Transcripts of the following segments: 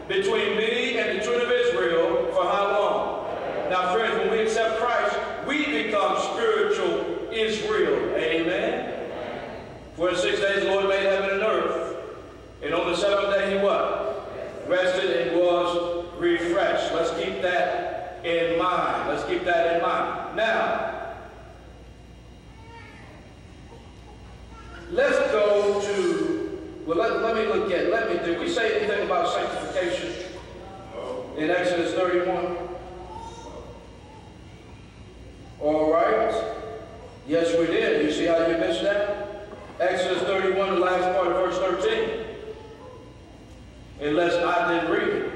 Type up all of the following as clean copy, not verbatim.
between me and the children of Israel for how long? Now, friends, when we accept Christ, we become spiritual Israel. Amen? For in 6 days the Lord made heaven and earth. And on the seventh day he what? Rested and was refreshed. Let's keep that in mind. Let's keep that in mind. Now, let's go to, well, let me look at, did we say anything about sanctification in Exodus 31? All right. Yes, we did. You see how you missed that? Exodus 31, the last part of verse 13. Unless I didn't read it.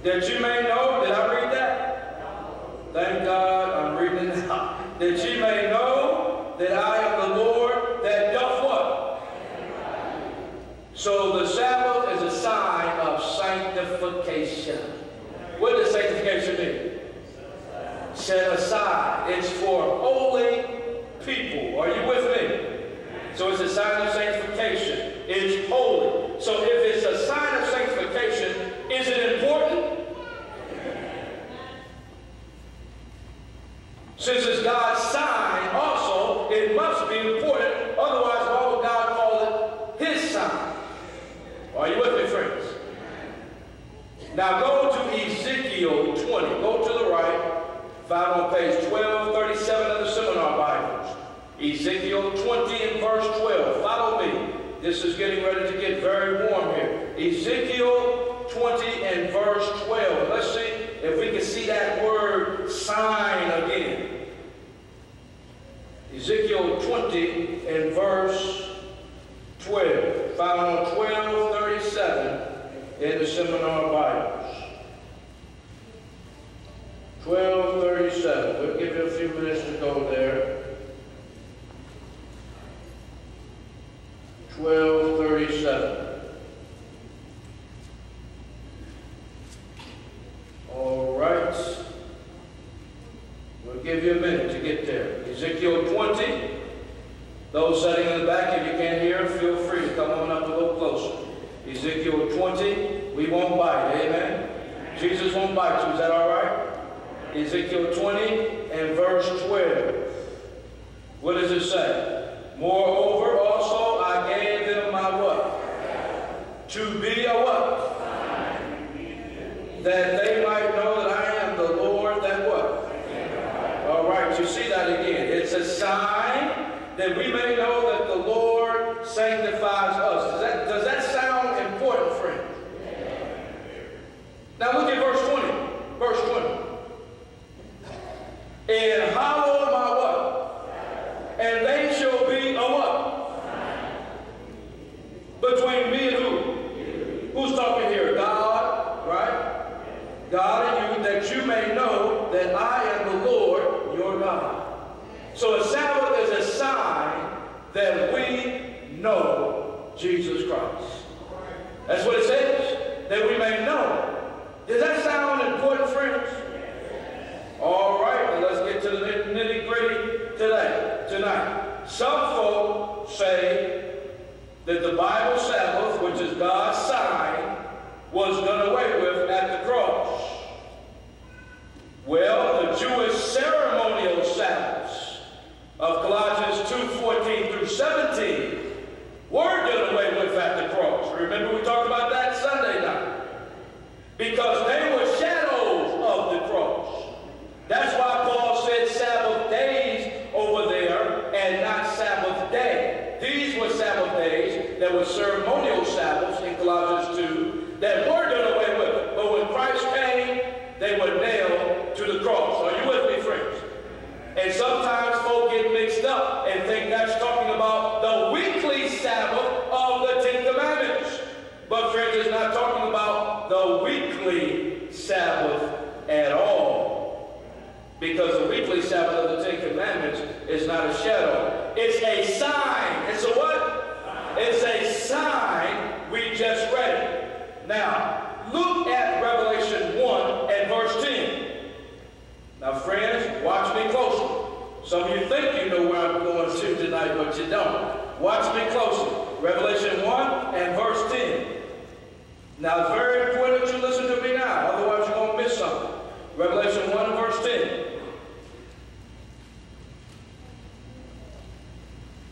That you may know, did I read that? Thank God I'm reading it now. That you may know that I am the Lord that doth what? So the Sabbath is a sign of sanctification. What does sanctification mean? Set aside. It's for holy people. Are you with me? So it's a sign of sanctification. It's holy. So if it's a sign of sanctification, is it important? Since it's God's sign also, it must be important. Otherwise, why would God call it his sign? Are you with me, friends? Now go to Ezekiel 20. Go to the right. Found on page 1237 of the Seminar Bibles. Ezekiel 20 and verse 12. Follow me. This is getting ready to get very warm here. Ezekiel 20 and verse 12. Let's see if we can see that word sign again. Ezekiel 20 and verse 12. Found on 1237 in the Seminar Bibles. 1237. We'll give you a few minutes to go there. 1237. All right. We'll give you a minute to get there. Ezekiel 20. Those sitting in the back, if you can't hear, feel free to come on up a little closer. Ezekiel 20. We won't bite. Amen? Jesus won't bite you. Is that all right? Ezekiel 20 and verse 12. What does it say? Moreover, also I gave them my what? To be a what? That they might know that I am the Lord that what? All right, you see that again. It's a sign that we may know that the Lord sanctifies us. Does that sound important, friend? Now look at verse 20. Verse 20. And hallow my what? And they shall be a what? Between me and who? Who's talking here? God, right? God and you, that you may know that I am the Lord your God. So a Sabbath is a sign that we know Jesus Christ. That's what it says, that we may know. Does that sound important, friends? All right, well, let's get to the nitty-gritty tonight. Some folk say that the Bible Sabbath, which is God's sign, was done away with at the cross. Well, the Jewish ceremonial Sabbaths of Colossians 2:14 through 17 were done away with at the cross. Remember we talked about that Sunday night. Because they were shadows of the cross. That's why Paul said Sabbath days over there and not Sabbath day. These were Sabbath days that were ceremonial Sabbaths in Colossians 2 that were done away with. But when Christ came, they were nailed to the cross. Are you with me, friends? And sometimes folk get mixed up and think that's talking about the weekly Sabbath of the Ten Commandments. But friends, it's not talking about the weekly Sabbath at all. Because the weekly Sabbath of the Ten Commandments is not a shadow. It's a sign. It's a what? It's a sign. We just read it. Now, look at Revelation 1 and verse 10. Now, friends, watch me closely. Some of you think you know where I'm going to tonight, but you don't. Watch me closely. Revelation 1 and verse 10. Now, it's very important that you listen to me now, otherwise you're going to miss something. Revelation 1 verse 10.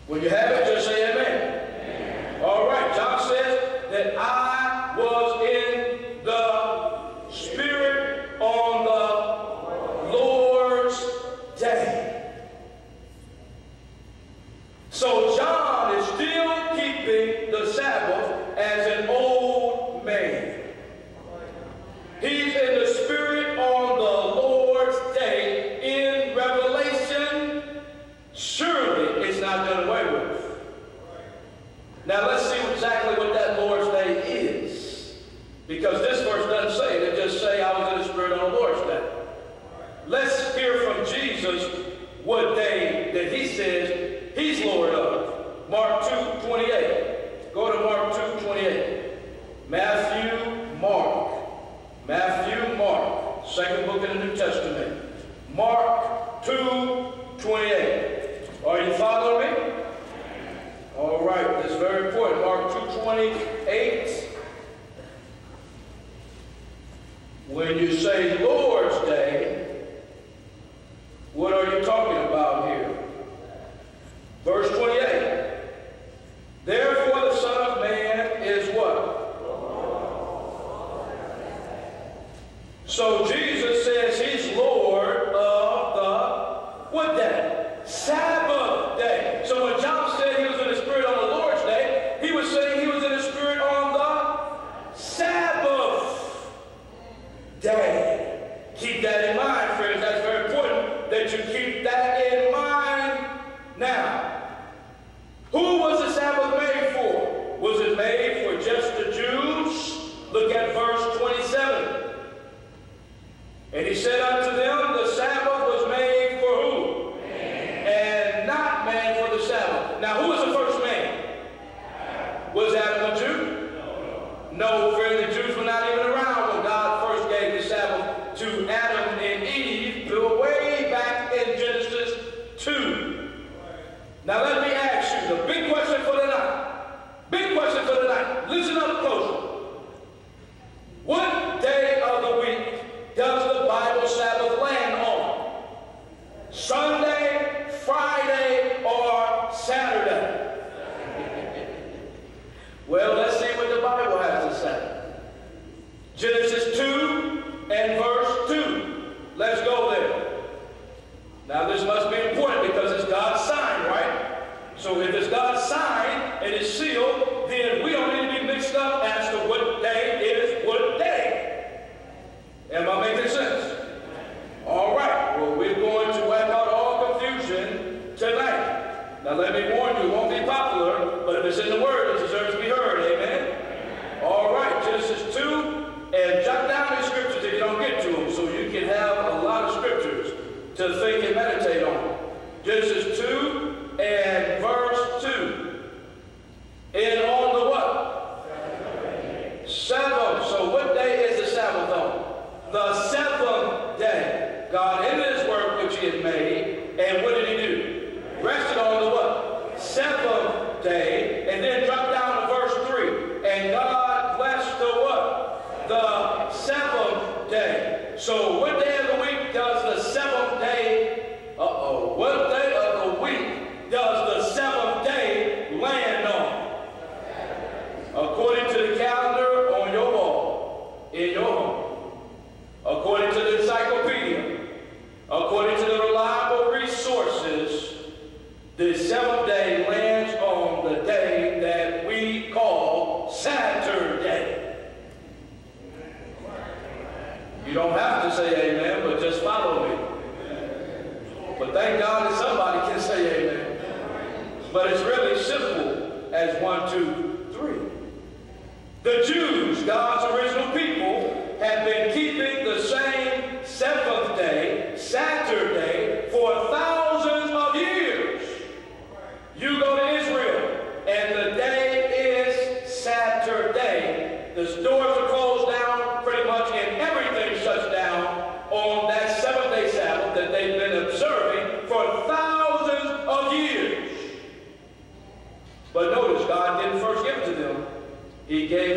When you have it, just say amen. Amen. All right, John says that I was in the Spirit on the Lord's day. So John is still keeping the Sabbath as an old man. He's in the Spirit on the Lord's day in Revelation. Surely it's not done away with. Now let's see exactly what that Lord's day is. Because this verse doesn't say it. It just say I was in the Spirit on the Lord's day. Let's hear from Jesus what day that he says he's Lord of. Mark 2:28. Go to Mark 2:28. Matthew, Mark. Matthew, Mark. Second book in the New Testament. Mark 2:28. Are you following me? All right, this is very important. Mark 2:28. When you say Lord's Day, what are you talking about here? Verse 28. Therefore the Son of Man is what? So Jesus says he's Lord of the what day? Sabbath day. So when John said he was in the Spirit on the Lord's day, he was saying he was in the Spirit on the Sabbath day. Keep that in mind, friends. That's very important that you keep that in mind. Now, who was the Sabbath made for? Was it made for just the Jews? Look at verse 27. And he said unto them, the Sabbath was made for who? Man. And not man for the Sabbath. Now, who was the first man? Was Adam a Jew? No, friend, the Jews were not even around when God first gave the Sabbath to Adam and Eve, way back in Genesis 2. Now, let me ask you the big question for the night. Big question for the night. Listen up closely. What day of the week does the Bible Sabbath land on? Sunday, Friday, or Saturday? Well, let's see what the Bible has to say. Genesis 2 and verse 2. Let's go there. Now, this must be important because it's God's sign, right? So if it's God's sign and it's sealed, then we don't need to be mixed up as to what day is what day. Am I making sense? All right. Well, we're going to wipe out all confusion tonight. Now, let me warn you, it won't be popular, but if it's in the Word, it deserves to be heard. Amen? All right. Genesis 2, and jot down these scriptures if you don't get to them, so you can have a lot of scriptures to think and meditate on. Genesis 2 and verse 2. And on the what? Sabbath. So what day is the Sabbath on? The seventh day. God ended his work which he had made, and what did he do? Rested on the what? Seventh day. And then drop down to verse 3. And God blessed the what? The seventh day. So what day of the week does the seventh day, what day of the week does the seventh day land on? According to the calendar on your wall, in your home. According to the encyclopedia, according to the reliable resources, the seventh day lands on the day that we call Saturday. You don't have to say amen, but just follow me. But thank God that somebody can say amen. But it's really simple as 1, 2, 3. The Jews, God's original people, have been keeping the same seventh day, Saturday, for thousands of years. You go to Israel, and the day is Saturday. The stores are closed down pretty much, and everything shuts down on that seventh-day Sabbath that they've been observing for thousands of years. But notice, God didn't first give it to them. He gave